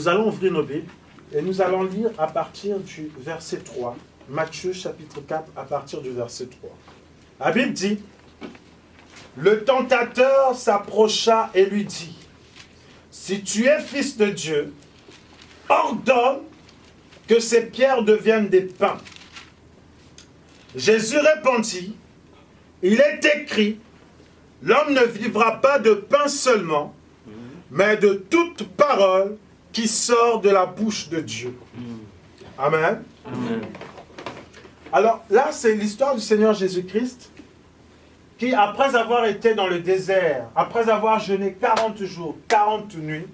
Nous allons ouvrir nos Bibles et nous allons lire à partir du verset 3. Matthieu chapitre 4 à partir du verset 3. La Bible dit, « Le tentateur s'approcha et lui dit, « Si tu es fils de Dieu, ordonne que ces pierres deviennent des pains. » Jésus répondit, « Il est écrit, l'homme ne vivra pas de pain seulement, mais de toute parole qui sort de la bouche de Dieu. » Amen. Amen. Alors là, c'est l'histoire du Seigneur Jésus-Christ qui, après avoir été dans le désert, après avoir jeûné 40 jours, 40 nuits,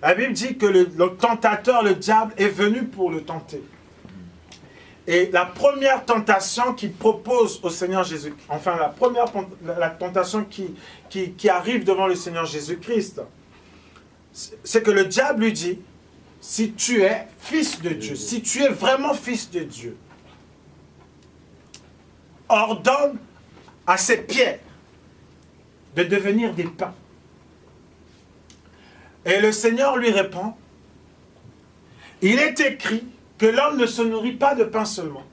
la Bible dit que le tentateur, le diable, est venu pour le tenter. Et la première tentation qu'il propose au Seigneur Jésus, enfin la tentation qui arrive devant le Seigneur Jésus-Christ, c'est que le diable lui dit, si tu es fils de Dieu, si tu es vraiment fils de Dieu, ordonne à ces pierres de devenir des pains. Et le Seigneur lui répond, il est écrit que l'homme ne se nourrit pas de pain seulement,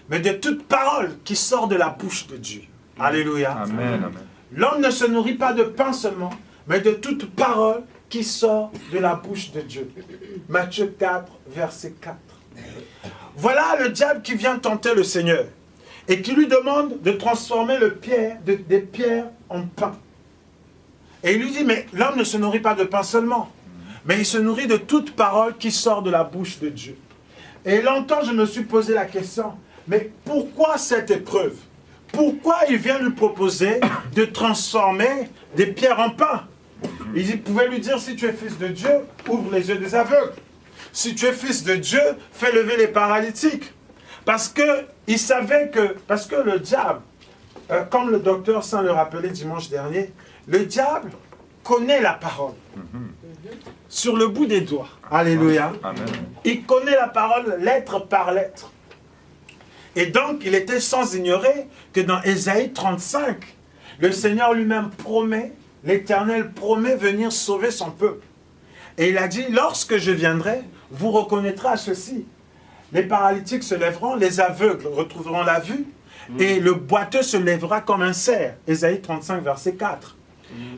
mais de toute parole qui sort de la bouche de Dieu. Alléluia. Amen, amen. L'homme ne se nourrit pas de pain seulement, mais de toute parole qui sort de la bouche de Dieu. Matthieu 4, verset 4. Voilà le diable qui vient tenter le Seigneur et qui lui demande de transformer des pierres en pain. Et il lui dit, mais l'homme ne se nourrit pas de pain seulement, mais il se nourrit de toute parole qui sort de la bouche de Dieu. Et longtemps, je me suis posé la question, mais pourquoi cette épreuve? Pourquoi il vient lui proposer de transformer des pierres en pain? Il pouvait lui dire, si tu es fils de Dieu, ouvre les yeux des aveugles. Si tu es fils de Dieu, fais lever les paralytiques. Parce qu'il savait que, parce que le diable, comme le docteur Saint le rappelait dimanche dernier, le diable connaît la parole. Sur le bout des doigts. Alléluia. Amen. Il connaît la parole lettre par lettre. Et donc, il était sans ignorer que dans Ésaïe 35, le Seigneur lui-même promet, l'Éternel promet venir sauver son peuple. Et il a dit, lorsque je viendrai, vous reconnaîtrez à ceci. Les paralytiques se lèveront, les aveugles retrouveront la vue, et le boiteux se lèvera comme un cerf. Ésaïe 35, verset 4.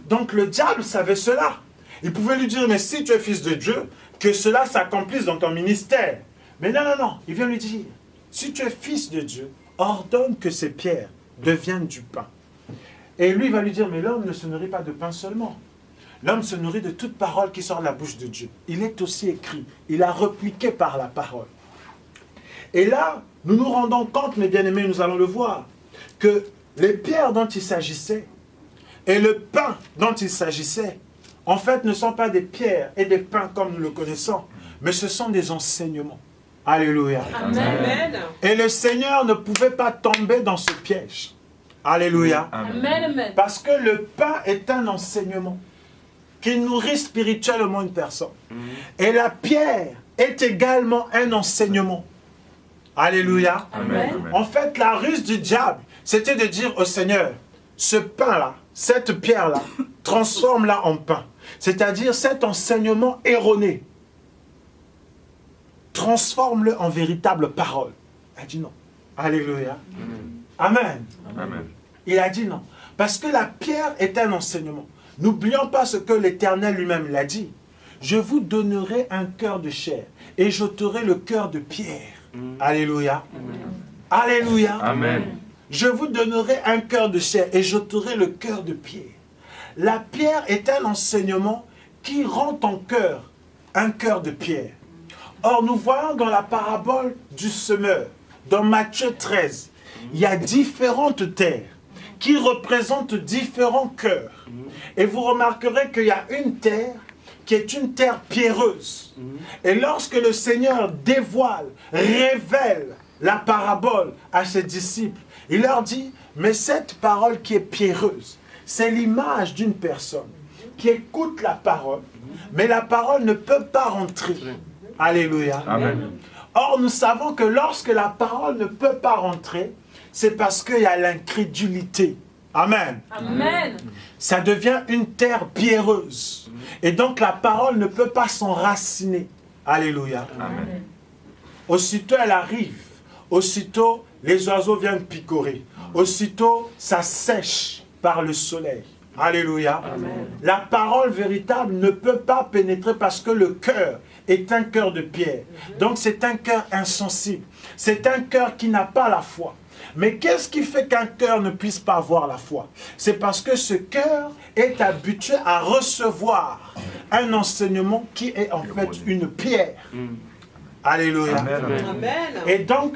Donc le diable savait cela. Il pouvait lui dire, mais si tu es fils de Dieu, que cela s'accomplisse dans ton ministère. Mais non, non, non. Il vient lui dire, si tu es fils de Dieu, ordonne que ces pierres deviennent du pain. Et lui va lui dire, mais l'homme ne se nourrit pas de pain seulement. L'homme se nourrit de toute parole qui sort de la bouche de Dieu. Il est aussi écrit. Il a repliqué par la parole. Et là, nous nous rendons compte, mes bien-aimés, nous allons le voir, que les pierres dont il s'agissait et le pain dont il s'agissait, en fait, ne sont pas des pierres et des pains comme nous le connaissons, mais ce sont des enseignements. Alléluia. Amen. Et le Seigneur ne pouvait pas tomber dans ce piège. Alléluia. Amen. Parce que le pain est un enseignement qui nourrit spirituellement une personne. Et la pierre est également un enseignement. Alléluia. Amen. En fait, la ruse du diable, c'était de dire au Seigneur, ce pain-là, cette pierre-là, transforme-la en pain. C'est-à-dire cet enseignement erroné. Transforme-le en véritable parole. Il a dit non. Alléluia. Amen. Amen. Il a dit non. Parce que la pierre est un enseignement. N'oublions pas ce que l'Éternel lui-même l'a dit. Je vous donnerai un cœur de chair et j'ôterai le cœur de pierre. Alléluia. Alléluia. Amen. Je vous donnerai un cœur de chair et j'ôterai le cœur de pierre. La pierre est un enseignement qui rend ton cœur un cœur de pierre. Or, nous voyons dans la parabole du semeur, dans Matthieu 13, il y a différentes terres qui représentent différents cœurs. Et vous remarquerez qu'il y a une terre qui est une terre pierreuse. Et lorsque le Seigneur dévoile, révèle la parabole à ses disciples, il leur dit, mais cette parole qui est pierreuse, c'est l'image d'une personne qui écoute la parole, mais la parole ne peut pas rentrer. Alléluia. Amen. Or, nous savons que lorsque la parole ne peut pas rentrer, c'est parce qu'il y a l'incrédulité. Amen. Amen. Ça devient une terre pierreuse. Et donc la parole ne peut pas s'enraciner. Alléluia. Amen. Aussitôt elle arrive, aussitôt les oiseaux viennent picorer. Aussitôt ça sèche par le soleil. Alléluia. Amen. La parole véritable ne peut pas pénétrer parce que le cœur est un cœur de pierre. Donc c'est un cœur insensible. C'est un cœur qui n'a pas la foi. Mais qu'est-ce qui fait qu'un cœur ne puisse pas avoir la foi? C'est parce que ce cœur est habitué à recevoir un enseignement qui est en fait une pierre. Alléluia. Amen. Et donc,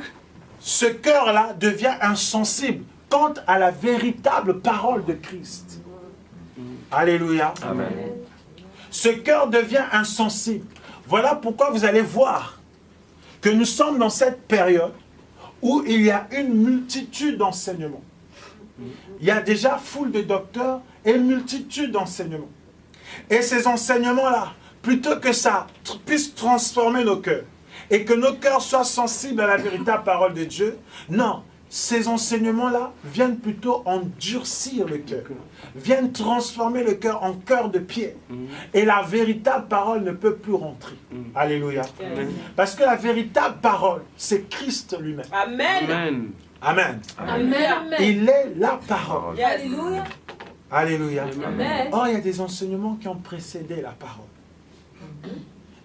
ce cœur-là devient insensible quant à la véritable parole de Christ. Alléluia. Amen. Ce cœur devient insensible. Voilà pourquoi vous allez voir que nous sommes dans cette période où il y a une multitude d'enseignements. Il y a déjà foule de docteurs et multitude d'enseignements. Et ces enseignements-là, plutôt que ça puisse transformer nos cœurs et que nos cœurs soient sensibles à la véritable parole de Dieu, non, ces enseignements-là viennent plutôt endurcir le cœur, viennent transformer le cœur en cœur de pierre. Et la véritable parole ne peut plus rentrer. Alléluia. Parce que la véritable parole, c'est Christ lui-même. Amen. Amen. Amen. Il est la parole. Yes. Alléluia. Alléluia. Amen. Or, il y a des enseignements qui ont précédé la parole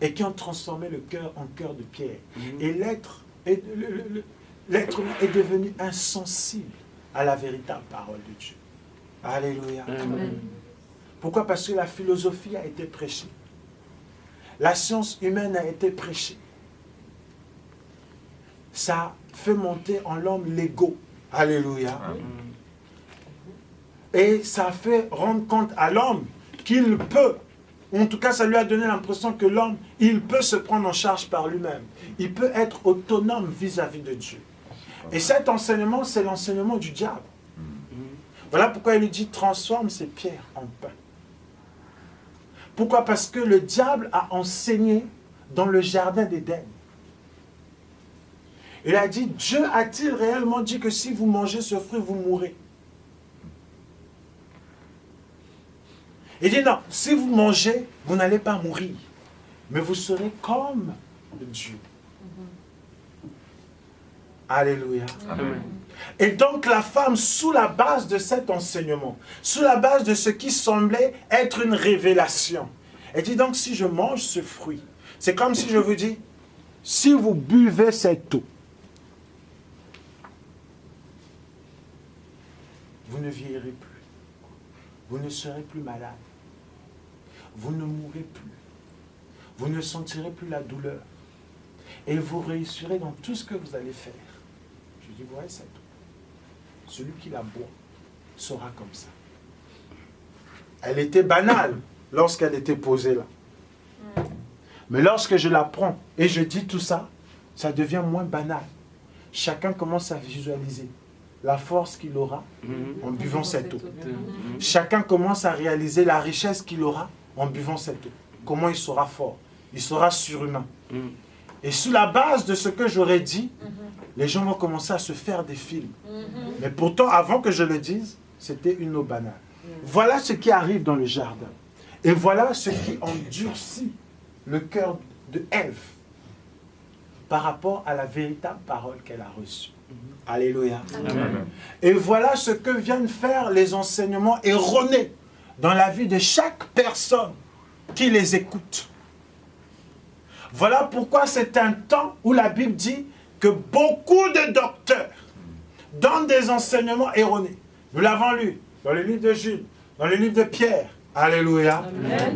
et qui ont transformé le cœur en cœur de pierre. Et l'être humain est devenu insensible à la véritable parole de Dieu. Alléluia. Amen. Pourquoi? Parce que la philosophie a été prêchée. La science humaine a été prêchée. Ça fait monter en l'homme l'ego. Alléluia. Et ça fait rendre compte à l'homme qu'il peut, en tout cas ça lui a donné l'impression que l'homme, il peut se prendre en charge par lui-même. Il peut être autonome vis-à-vis de Dieu. Et cet enseignement, c'est l'enseignement du diable. Voilà pourquoi il lui dit, transforme ces pierres en pain. Pourquoi? Parce que le diable a enseigné dans le jardin d'Éden. Il a dit, Dieu a-t-il réellement dit que si vous mangez ce fruit, vous mourrez? Il dit non, si vous mangez, vous n'allez pas mourir, mais vous serez comme Dieu. Alléluia. Amen. Et donc la femme, sous la base de cet enseignement, sous la base de ce qui semblait être une révélation, elle dit donc si je mange ce fruit, c'est comme si je vous dis, si vous buvez cette eau, vous ne vieillirez plus, vous ne serez plus malade, vous ne mourrez plus, vous ne sentirez plus la douleur, et vous réussirez dans tout ce que vous allez faire. Je dis, voyez cette eau. Celui qui la boit sera comme ça. Elle était banale lorsqu'elle était posée là. Mais lorsque je la prends et je dis tout ça, ça devient moins banal. Chacun commence à visualiser la force qu'il aura en buvant cette eau. Chacun commence à réaliser la richesse qu'il aura en buvant cette eau. Comment il sera fort. Il sera surhumain. Et sous la base de ce que j'aurais dit, les gens vont commencer à se faire des films. Mais pourtant, avant que je le dise, c'était une eau banale. Voilà ce qui arrive dans le jardin. Et voilà ce qui endurcit le cœur de Ève par rapport à la véritable parole qu'elle a reçue. Alléluia. Amen. Et voilà ce que viennent faire les enseignements erronés dans la vie de chaque personne qui les écoute. Voilà pourquoi c'est un temps où la Bible dit que beaucoup de docteurs donnent des enseignements erronés. Nous l'avons lu dans le livre de Jude, dans le livre de Pierre. Alléluia.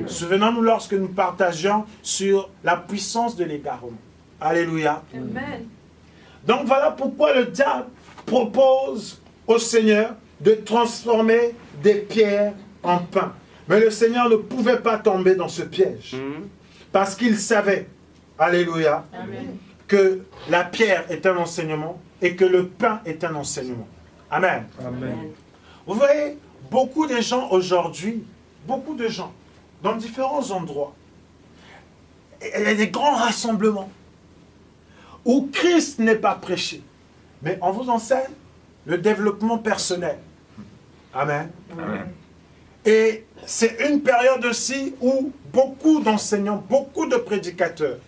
Souvenons-nous lorsque nous partagions sur la puissance de l'égarement. Alléluia. Amen. Donc voilà pourquoi le diable propose au Seigneur de transformer des pierres en pain. Mais le Seigneur ne pouvait pas tomber dans ce piège. Parce qu'il savait, alléluia, Amen. que la pierre est un enseignement et que le pain est un enseignement. Amen. Amen. Vous voyez, beaucoup de gens aujourd'hui, beaucoup de gens, dans différents endroits, il y a des grands rassemblements où Christ n'est pas prêché. Mais on vous enseigne le développement personnel. Amen. Amen. Et c'est une période aussi où beaucoup d'enseignants, beaucoup de prédicateurs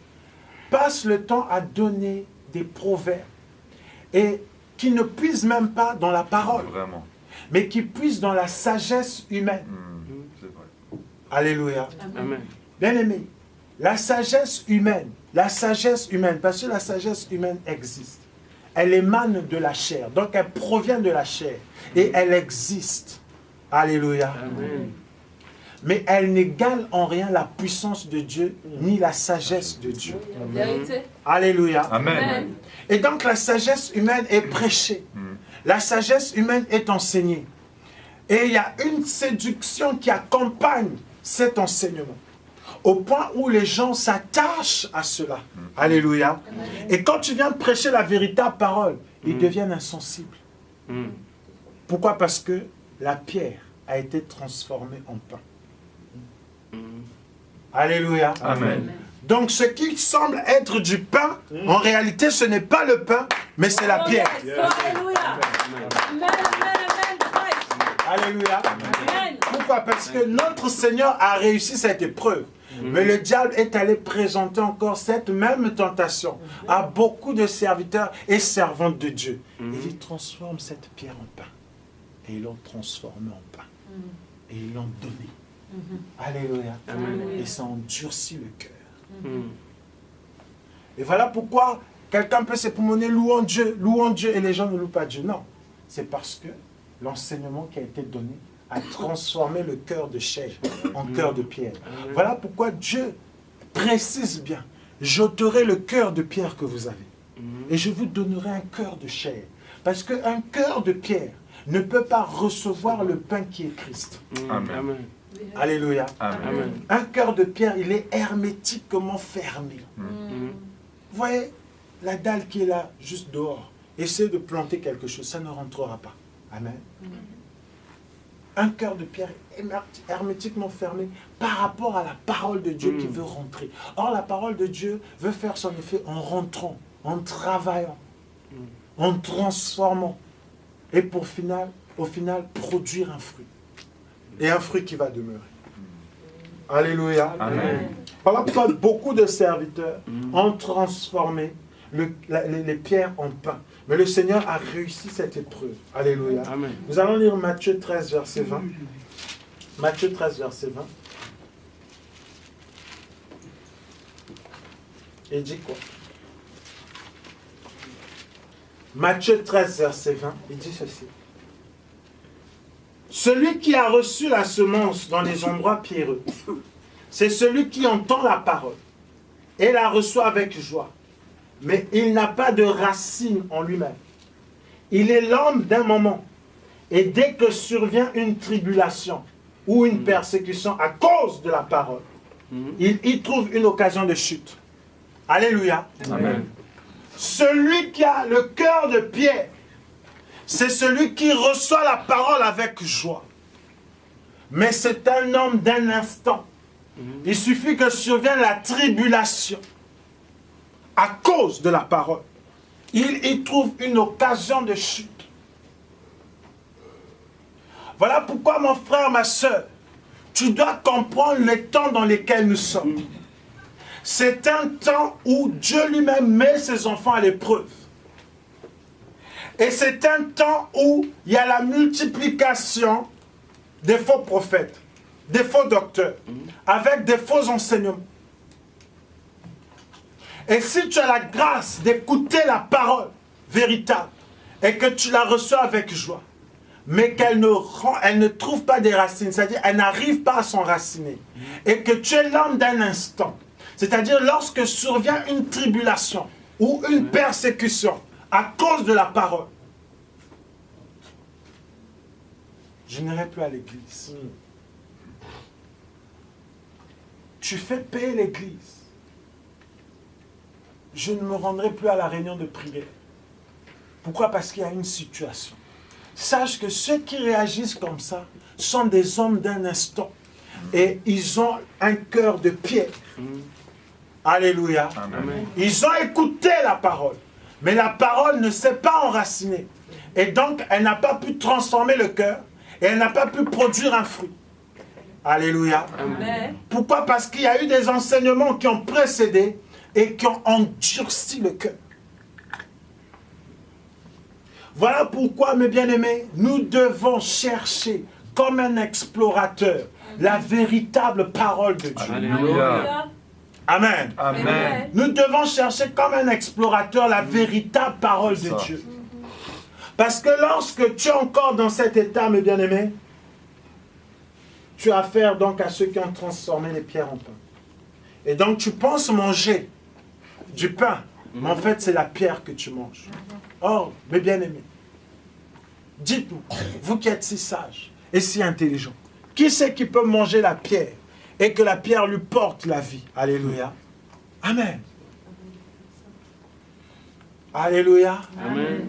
passent le temps à donner des proverbes et qui ne puisent même pas dans la parole, Vraiment. mais qui puisent dans la sagesse humaine. C'est vrai. Alléluia. Amen. Bien aimé, la sagesse humaine, parce que la sagesse humaine existe, elle émane de la chair, donc elle provient de la chair et elle existe. Alléluia. Amen. Mais elle n'égale en rien la puissance de Dieu ni la sagesse de Dieu. Vérité. Alléluia. Amen. Et donc la sagesse humaine est prêchée. La sagesse humaine est enseignée. Et il y a une séduction qui accompagne cet enseignement. Au point où les gens s'attachent à cela. Alléluia. Et quand tu viens prêcher la véritable parole, ils deviennent insensibles. Pourquoi? Parce que la pierre a été transformée en pain. Alléluia. Amen. Donc ce qui semble être du pain, en réalité ce n'est pas le pain, mais c'est la pierre. Alléluia. Amen, amen, amen. Christ. Alléluia. Amen. Pourquoi? Parce que notre Seigneur a réussi cette épreuve. Mais le diable est allé présenter encore cette même tentation à beaucoup de serviteurs et servantes de Dieu. Il dit, transforme cette pierre en pain. Et ils l'ont transformé en pain. Et ils l'ont donné. Alléluia. Et ça endurcit le cœur. Et voilà pourquoi quelqu'un peut s'époumoner louant Dieu, et les gens ne louent pas Dieu. Non, c'est parce que l'enseignement qui a été donné a transformé le cœur de chair en cœur de pierre. Voilà pourquoi Dieu précise bien, j'ôterai le cœur de pierre que vous avez et je vous donnerai un cœur de chair. Parce qu'un cœur de pierre ne peut pas recevoir le pain qui est Christ. Amen. Alléluia. Amen. Un cœur de pierre, il est hermétiquement fermé. Vous voyez, la dalle qui est là, juste dehors, essaie de planter quelque chose, ça ne rentrera pas. Amen. Un cœur de pierre est hermétiquement fermé par rapport à la parole de Dieu qui veut rentrer. Or, la parole de Dieu veut faire son effet en rentrant, en travaillant, en transformant. Et au final, produire un fruit. Et un fruit qui va demeurer. Alléluia. Amen. Voilà pourquoi beaucoup de serviteurs ont transformé les pierres en pain. Mais le Seigneur a réussi cette épreuve. Alléluia. Amen. Nous allons lire Matthieu 13, verset 20. Matthieu 13, verset 20. Il dit quoi? Matthieu 13, verset 20, il dit ceci. Celui qui a reçu la semence dans les endroits pierreux, c'est celui qui entend la parole et la reçoit avec joie. Mais il n'a pas de racine en lui-même. Il est l'homme d'un moment. Et dès que survient une tribulation ou une persécution à cause de la parole, il y trouve une occasion de chute. Alléluia. Amen. Celui qui a le cœur de pierre, c'est celui qui reçoit la parole avec joie. Mais c'est un homme d'un instant. Il suffit que survienne la tribulation à cause de la parole. Il y trouve une occasion de chute. Voilà pourquoi, mon frère, ma soeur, tu dois comprendre les temps dans lesquels nous sommes. C'est un temps où Dieu lui-même met ses enfants à l'épreuve. Et c'est un temps où il y a la multiplication des faux prophètes, des faux docteurs, avec des faux enseignements. Et si tu as la grâce d'écouter la parole véritable et que tu la reçois avec joie, mais qu'elle ne trouve pas des racines, c'est-à-dire elle n'arrive pas à s'enraciner, et que tu es l'homme d'un instant, c'est-à-dire lorsque survient une tribulation ou une persécution à cause de la parole, je n'irai plus à l'église. Tu fais payer l'église. Je ne me rendrai plus à la réunion de prière. Pourquoi? Parce qu'il y a une situation. Sache que ceux qui réagissent comme ça sont des hommes d'un instant. Et ils ont un cœur de pierre. Alléluia. Amen. Ils ont écouté la parole. Mais la parole ne s'est pas enracinée. Et donc, elle n'a pas pu transformer le cœur. Et elle n'a pas pu produire un fruit. Alléluia. Amen. Pourquoi? Parce qu'il y a eu des enseignements qui ont précédé et qui ont endurci le cœur. Voilà pourquoi, mes bien-aimés, nous devons chercher comme un explorateur la véritable parole de Dieu. Alléluia. Amen. Amen. Nous devons chercher comme un explorateur la véritable parole de Dieu. Parce que lorsque tu es encore dans cet état, mes bien-aimés, tu as affaire donc à ceux qui ont transformé les pierres en pain. Et donc tu penses manger du pain, mais en fait c'est la pierre que tu manges. Or, mes bien-aimés, dites-nous, vous qui êtes si sages et si intelligents, qui c'est qui peut manger la pierre et que la pierre lui porte la vie? Alléluia. Amen. Alléluia. Amen.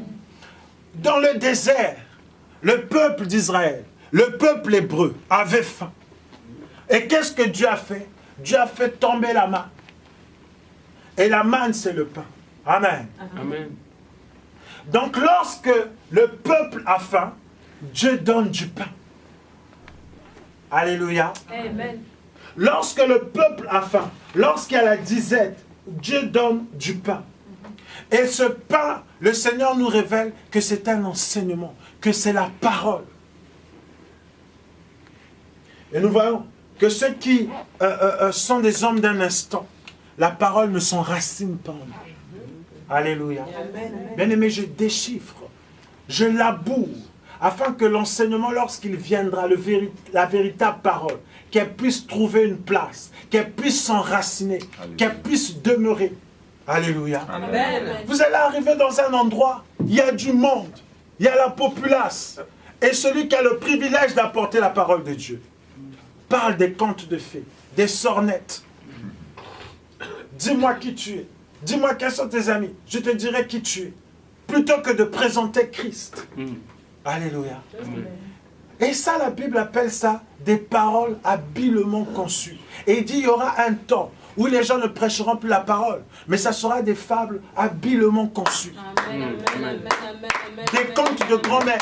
Dans le désert, le peuple d'Israël, le peuple hébreu avait faim. Et qu'est-ce que Dieu a fait? Dieu a fait tomber la manne. Et la manne, c'est le pain. Amen. Amen. Donc lorsque le peuple a faim, Dieu donne du pain. Alléluia. Amen. Lorsque le peuple a faim, lorsqu'il y a la disette, Dieu donne du pain. Et ce pain, le Seigneur nous révèle que c'est un enseignement, que c'est la parole. Et nous voyons que ceux qui sont des hommes d'un instant, la parole ne s'enracine pas en eux. Alléluia. Bien-aimé, je déchiffre, je laboure, afin que l'enseignement, lorsqu'il viendra, la véritable parole, qu'elle puisse trouver une place, qu'elle puisse s'enraciner, qu'elle puisse demeurer. Alléluia. Amen. Vous allez arriver dans un endroit, il y a du monde, il y a la populace, et celui qui a le privilège d'apporter la parole de Dieu parle des contes de fées, des sornettes. Dis-moi qui tu es, dis-moi quels sont tes amis, je te dirai qui tu es, plutôt que de présenter Christ. Alléluia. Et ça, la Bible appelle ça des paroles habilement conçues. Et il dit, il y aura un temps où les gens ne prêcheront plus la parole, mais ça sera des fables habilement conçues. Amen. Amen. Amen. Des contes de grand-mère.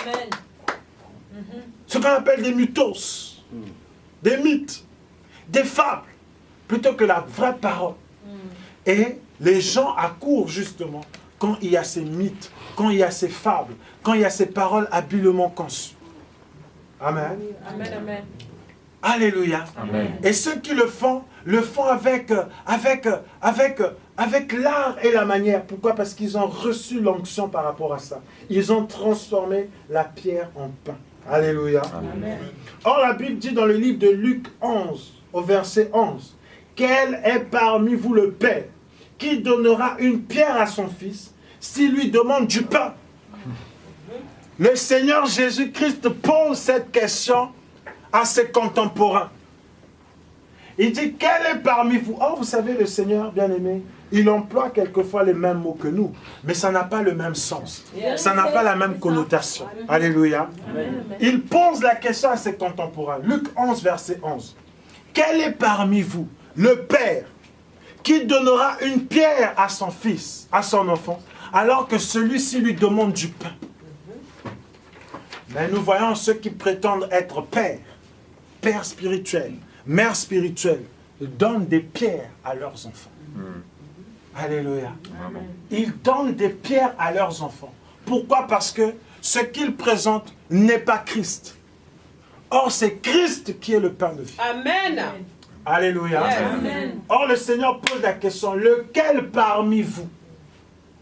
Ce qu'on appelle des mythos, des mythes, des fables, plutôt que la vraie parole. Et les gens accourent justement quand il y a ces mythes, quand il y a ces fables, quand il y a ces paroles habilement conçues. Amen. Amen. Amen. Alléluia. Amen. Et ceux qui le font avec l'art et la manière. Pourquoi? Parce qu'ils ont reçu l'onction par rapport à ça. Ils ont transformé la pierre en pain. Alléluia. Amen. Or, la Bible dit dans le livre de Luc 11, au verset 11, « Quel est parmi vous le Père qui donnera une pierre à son fils s'il lui demande du pain ?» Le Seigneur Jésus-Christ pose cette question à ses contemporains. Il dit, quel est parmi vous? Or, vous savez, le Seigneur, bien-aimé, il emploie quelquefois les mêmes mots que nous, mais ça n'a pas le même sens. Ça n'a pas la même connotation. Alléluia. Il pose la question à ses contemporains. Luc 11, verset 11. Quel est parmi vous le Père qui donnera une pierre à son fils, à son enfant, alors que celui-ci lui demande du pain? Mais nous voyons ceux qui prétendent être pères spirituels, mères spirituelles, donnent des pierres à leurs enfants. Alléluia. Amen. Ils donnent des pierres à leurs enfants. Pourquoi? Parce que ce qu'ils présentent n'est pas Christ. Or, c'est Christ qui est le pain de vie. Amen. Alléluia. Amen. Or, le Seigneur pose la question, lequel parmi vous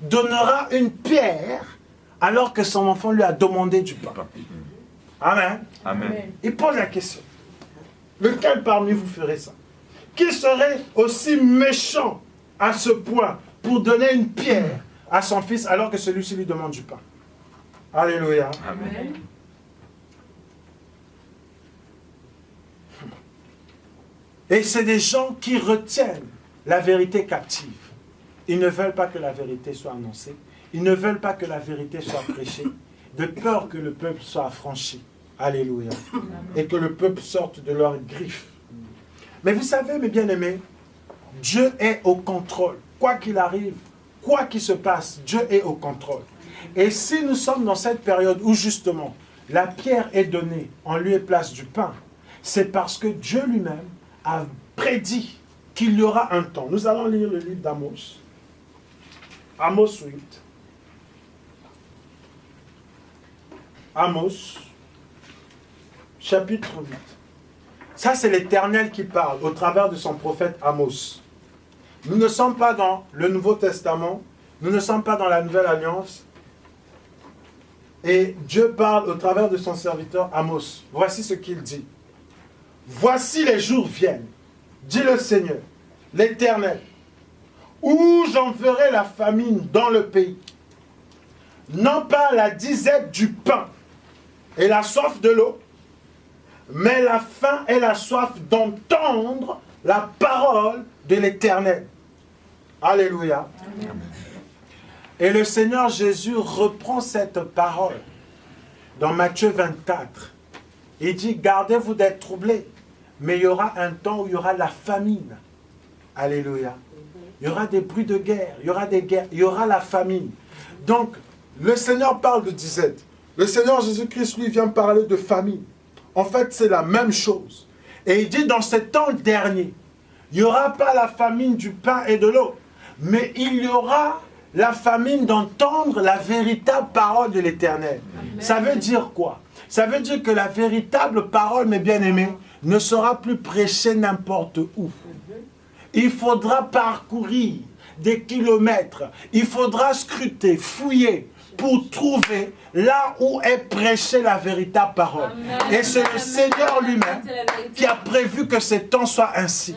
donnera une pierre alors que son enfant lui a demandé du pain? Amen. Amen. Il pose la question. Lequel parmi vous ferait ça? Qui serait aussi méchant à ce point pour donner une pierre à son fils alors que celui-ci lui demande du pain? Alléluia. Amen. Et c'est des gens qui retiennent la vérité captive. Ils ne veulent pas que la vérité soit annoncée. Ils ne veulent pas que la vérité soit prêchée, de peur que le peuple soit affranchi. Alléluia. Et que le peuple sorte de leurs griffes. Mais vous savez, mes bien-aimés, Dieu est au contrôle. Quoi qu'il arrive, quoi qu'il se passe, Dieu est au contrôle. Et si nous sommes dans cette période où justement la pierre est donnée en lieu et place du pain, c'est parce que Dieu lui-même a prédit qu'il y aura un temps. Nous allons lire le livre d'Amos. Amos 8. Amos, chapitre 8. Ça, c'est l'Éternel qui parle au travers de son prophète Amos. Nous ne sommes pas dans le Nouveau Testament, nous ne sommes pas dans la Nouvelle Alliance. Et Dieu parle au travers de son serviteur Amos. Voici ce qu'il dit. Voici les jours viennent, dit le Seigneur, l'Éternel, où j'enverrai la famine dans le pays. Non pas la disette du pain et la soif de l'eau, mais la faim et la soif d'entendre la parole de l'Éternel. Alléluia. Amen. Et le Seigneur Jésus reprend cette parole dans Matthieu 24. Il dit, gardez-vous d'être troublés, mais il y aura un temps où il y aura la famine. Alléluia. Il y aura des bruits de guerre, il y aura des guerres, il y aura la famine. Donc, le Seigneur parle de disette. Le Seigneur Jésus-Christ, lui, vient parler de famine. En fait, c'est la même chose. Et il dit, dans ce temps dernier, il n'y aura pas la famine du pain et de l'eau, mais il y aura la famine d'entendre la véritable parole de l'Éternel. Ça veut dire quoi? Ça veut dire que la véritable parole, mes bien-aimés, ne sera plus prêchée n'importe où. Il faudra parcourir des kilomètres. Il faudra scruter, fouiller pour trouver là où est prêchée la véritable parole. Amen. Et c'est le Seigneur lui-même qui a prévu que ces temps soient ainsi.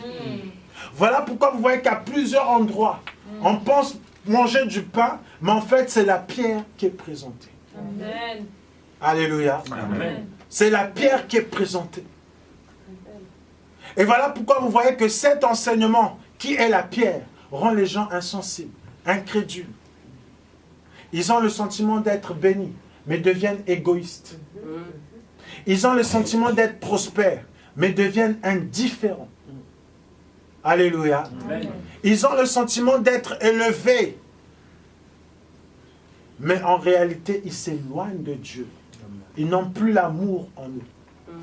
Voilà pourquoi vous voyez qu'à plusieurs endroits, on pense manger du pain, mais en fait, c'est la pierre qui est présentée. Amen. Alléluia. Amen. C'est la pierre qui est présentée. Et voilà pourquoi vous voyez que cet enseignement, qui est la pierre, rend les gens insensibles, incrédules. Ils ont le sentiment d'être bénis, mais deviennent égoïstes. Ils ont le sentiment d'être prospères, mais deviennent indifférents. Alléluia. Amen. Ils ont le sentiment d'être élevés, mais en réalité, ils s'éloignent de Dieu. Ils n'ont plus l'amour en eux.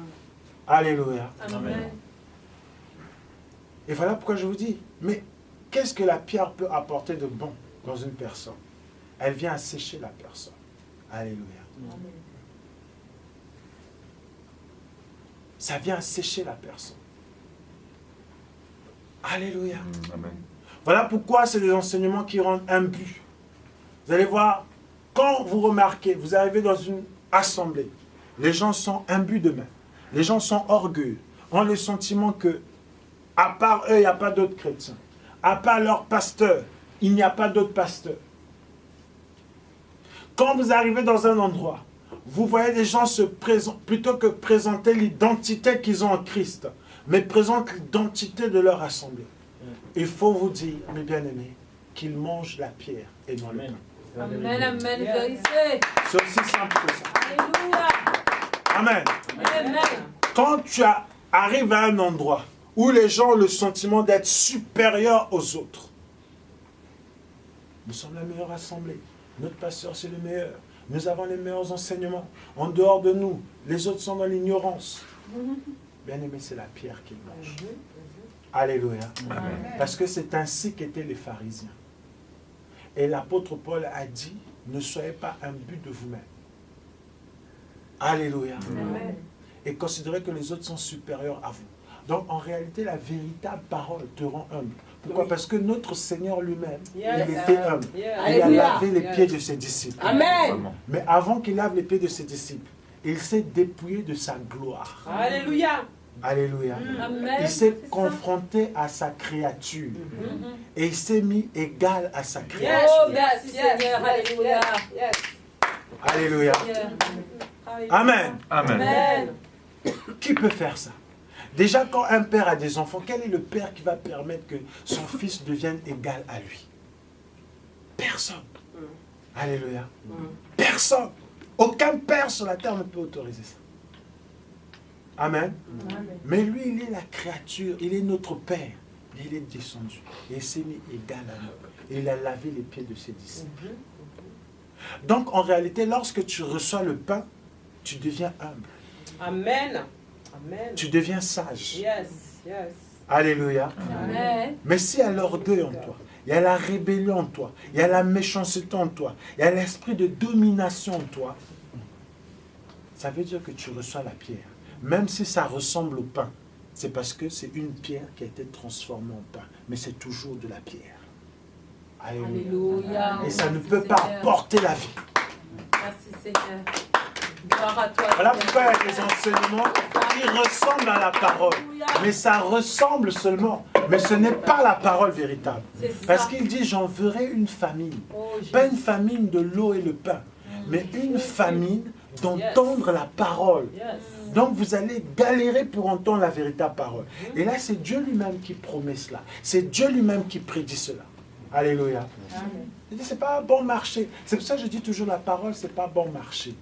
Alléluia. Amen. Et voilà pourquoi je vous dis, mais qu'est-ce que la pierre peut apporter de bon dans une personne? Elle vient assécher la personne. Alléluia. Amen. Ça vient assécher la personne. Alléluia. Amen. Voilà pourquoi c'est des enseignements qui rendent imbus. Vous allez voir, quand vous remarquez, vous arrivez dans une assemblée, les gens sont imbus d'eux-mêmes. Les gens sont orgueilleux, ont le sentiment que, à part eux, il n'y a pas d'autres chrétiens. À part leur pasteur, il n'y a pas d'autres pasteurs. Quand vous arrivez dans un endroit, vous voyez des gens se présenter, plutôt que présenter l'identité qu'ils ont en Christ, mais présentent l'identité de leur assemblée. Il faut vous dire, mes bien-aimés, qu'ils mangent la pierre et non le pain. Amen, amen. C'est aussi simple que ça. Alléluia. Amen. Amen. Quand tu arrives à un endroit où les gens ont le sentiment d'être supérieurs aux autres, nous sommes la meilleure assemblée. Notre pasteur, c'est le meilleur. Nous avons les meilleurs enseignements. En dehors de nous, les autres sont dans l'ignorance. Bien-aimé, c'est la pierre qu'ils mangent. Alléluia. Amen. Parce que c'est ainsi qu'étaient les pharisiens. Et l'apôtre Paul a dit, ne soyez pas imbus de vous-même. Alléluia. Amen. Et considérez que les autres sont supérieurs à vous. Donc en réalité, la véritable parole te rend humble. Pourquoi? Parce que notre Seigneur lui-même, il était humble. Il a lavé les pieds de ses disciples. Amen. Mais avant qu'il lave les pieds de ses disciples, il s'est dépouillé de sa gloire. Alléluia. Alléluia. Amen. Il s'est confronté à sa créature. Et il s'est mis égal à sa créature. Oh, merci Seigneur. Alléluia. Alléluia. Amen. Amen. Qui peut faire ça? Déjà, quand un père a des enfants, quel est le père qui va permettre que son fils devienne égal à lui? Personne. Alléluia. Personne. Aucun père sur la terre ne peut autoriser ça. Amen. Amen. Mais lui, il est la créature, il est notre père. Et il est descendu. Et il s'est mis égal à nous. Et il a lavé les pieds de ses disciples. Donc, en réalité, lorsque tu reçois le pain, tu deviens humble. Amen. Amen. Tu deviens sage. Yes, yes. Alléluia. Amen. Mais s'il y a l'orgueil en toi, il y a la rébellion en toi, il y a la méchanceté en toi, il y a l'esprit de domination en toi, ça veut dire que tu reçois la pierre. Même si ça ressemble au pain, c'est parce que c'est une pierre qui a été transformée en pain. Mais c'est toujours de la pierre. Alléluia. Alléluia. Et ça ne Merci, peut pas Seigneur. porter la vie. Merci Seigneur. Gloire à toi. Voilà Seigneur. pourquoi il y a des enseignements qui ressemblent à la parole. Mais ça ressemble seulement. Mais ce n'est pas la parole véritable. C'est ça. Parce qu'il dit, j'enverrai une famine. Oh, Jésus. Pas une famine de l'eau et le pain, mais une famine d'entendre la parole. Yes. Donc vous allez galérer pour entendre la véritable parole. Et là, c'est Dieu lui-même qui promet cela. C'est Dieu lui-même qui prédit cela. Alléluia. Il dit, c'est pas un bon marché. C'est pour ça que je dis toujours, la parole, c'est pas bon marché.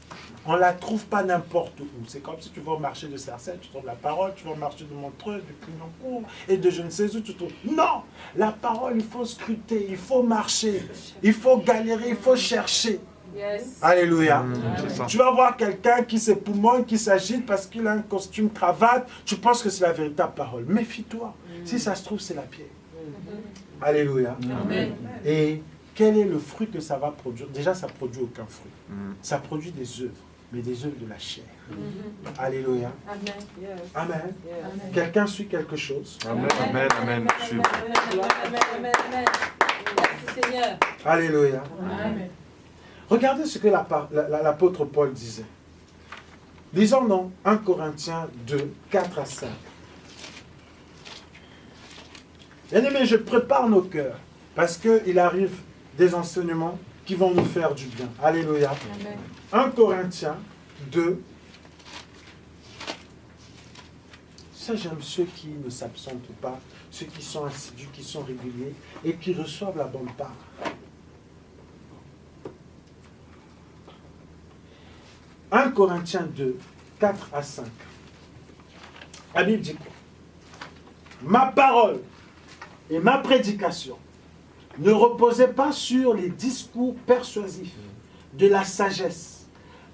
On ne la trouve pas n'importe où. C'est comme si tu vas au marché de Sarcelles, tu trouves la parole, tu vas au marché de Montreux, de Clignancourt et de je ne sais où, tu trouves. Non! La parole, il faut scruter, il faut marcher, il faut galérer, il faut chercher. Yes. Alléluia. C'est ça. Tu vas voir quelqu'un qui s'époumonne, qui s'agite parce qu'il a un costume cravate, tu penses que c'est la véritable parole. Méfie-toi. Si ça se trouve, c'est la pierre. Alléluia. Amen. Et quel est le fruit que ça va produire? Déjà, ça ne produit aucun fruit. Ça produit des œuvres, mais des œuvres de la chair. Alléluia. Amen. Yes. Amen. Yes. Quelqu'un suit quelque chose? Amen, amen, amen. Je suis- Amen, amen, amen, amen. Merci Seigneur. Alléluia. Amen. Regardez ce que l'apôtre Paul disait. Lisons dans 1 Corinthiens 2, 4 à 5. Bien-aimés, je prépare nos cœurs parce qu'il arrive des enseignements qui vont nous faire du bien. Alléluia. Amen. 1 Corinthiens 2. Ça, j'aime ceux qui ne s'absentent pas, ceux qui sont assidus, qui sont réguliers et qui reçoivent la bonne part. 1 Corinthiens 2, 4 à 5. La Bible dit quoi? Ma parole et ma prédication ne reposaient pas sur les discours persuasifs de la sagesse,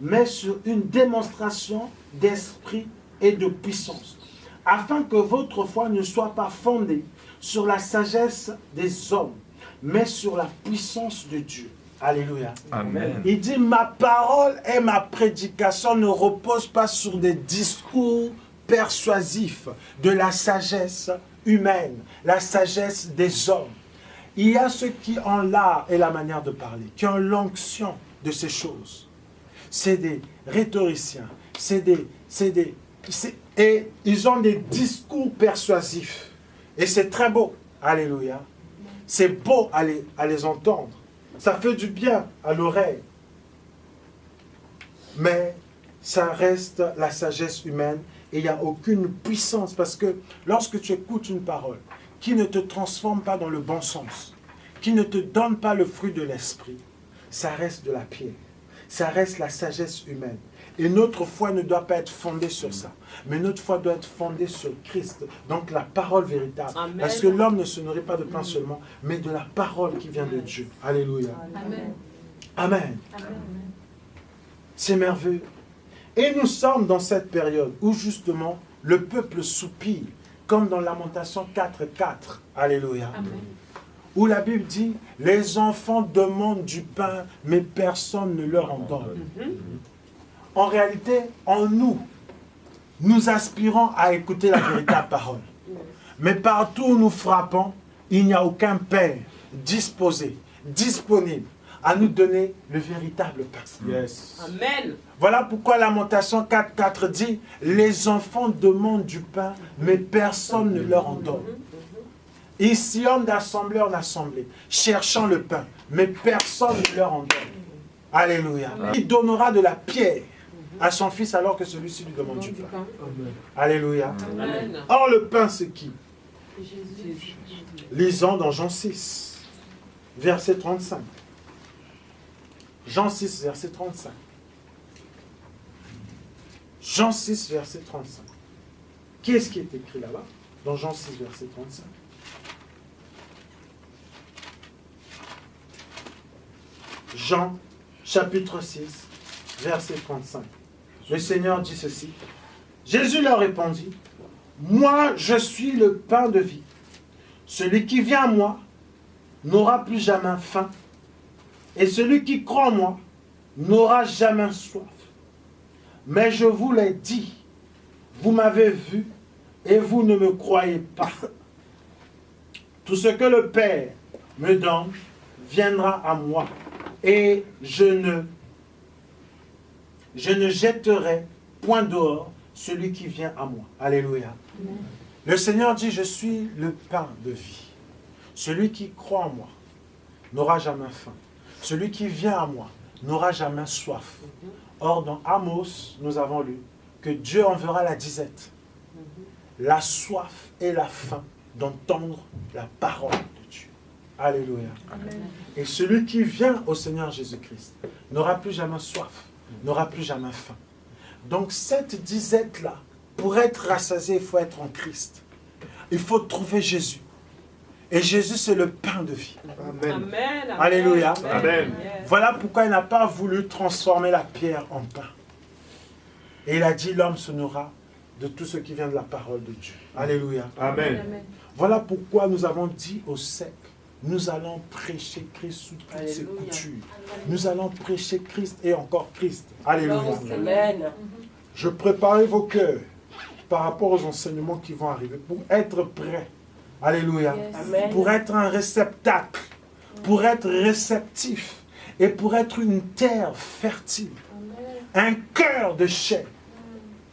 mais sur une démonstration d'esprit et de puissance, afin que votre foi ne soit pas fondée sur la sagesse des hommes, mais sur la puissance de Dieu. Alléluia. Amen. Il dit, ma parole et ma prédication ne reposent pas sur des discours persuasifs de la sagesse humaine, la sagesse des hommes. Il y a ceux qui ont l'art et la manière de parler, qui ont l'onction de ces choses. C'est des rhétoriciens, et ils ont des discours persuasifs. Et c'est très beau. Alléluia. C'est beau à les entendre. Ça fait du bien à l'oreille. Mais ça reste la sagesse humaine et il n'y a aucune puissance. Parce que lorsque tu écoutes une parole qui ne te transforme pas dans le bon sens, qui ne te donne pas le fruit de l'esprit, ça reste de la pierre. Ça reste la sagesse humaine. Et notre foi ne doit pas être fondée sur ça. Mais notre foi doit être fondée sur Christ. Donc la parole véritable. Amen. Parce que l'homme ne se nourrit pas de pain seulement, mais de la parole qui vient de Dieu. Alléluia. Amen. Amen. Amen. C'est merveilleux. Et nous sommes dans cette période où justement le peuple soupire, comme dans Lamentation 4:4. Alléluia. Amen. Où la Bible dit, les enfants demandent du pain, mais personne ne leur en donne. En réalité, en nous, nous aspirons à écouter la véritable parole. Mais partout où nous frappons, il n'y a aucun Père disposé, disponible à nous donner le véritable pain. Yes. Amen. Voilà pourquoi Lamentation 4:4 dit, les enfants demandent du pain, mais personne ne leur en donne. Ils sillonnent d'assemblée en assemblée, cherchant le pain, mais personne ne leur en donne. Alléluia. Il donnera de la pierre à son fils alors que celui-ci lui demande du pain. Alléluia. Amen. Or le pain c'est qui? Jésus. Lisons dans Jean 6, verset 35. Jean 6, verset 35. Jean 6, verset 35. Qu'est-ce qui est écrit là-bas? Dans Jean 6, verset 35. Jean, chapitre 6, verset 35. Le Seigneur dit ceci. Jésus leur répondit, moi je suis le pain de vie. Celui qui vient à moi n'aura plus jamais faim. Et celui qui croit en moi n'aura jamais soif. Mais je vous l'ai dit, vous m'avez vu et vous ne me croyez pas. Tout ce que le Père me donne viendra à moi et je ne jetterai point dehors celui qui vient à moi. Alléluia. Amen. Le Seigneur dit, je suis le pain de vie. Celui qui croit en moi n'aura jamais faim. Celui qui vient à moi n'aura jamais soif. Or, dans Amos, nous avons lu que Dieu enverra la disette, la soif et la faim d'entendre la parole de Dieu. Alléluia. Amen. Et celui qui vient au Seigneur Jésus-Christ n'aura plus jamais soif, n'aura plus jamais faim. Donc cette disette-là, pour être rassasié, il faut être en Christ. Il faut trouver Jésus. Et Jésus, c'est le pain de vie. Amen. Amen. Alléluia. Amen. Amen. Voilà pourquoi il n'a pas voulu transformer la pierre en pain. Et il a dit, l'homme se nourra de tout ce qui vient de la parole de Dieu. Alléluia. Amen. Amen. Voilà pourquoi nous avons dit au sec, nous allons prêcher Christ sous toutes ses Alléluia. coutures. Nous allons prêcher Christ et encore Christ. Alléluia. Amen. Je préparais vos cœurs par rapport aux enseignements qui vont arriver pour être prêts. Alléluia. Yes. Amen. Pour être un réceptacle, pour être réceptif et pour être une terre fertile. Un cœur de chair.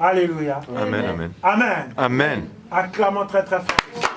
Alléluia. Amen. Amen. Amen. Amen. Acclamons très très fort.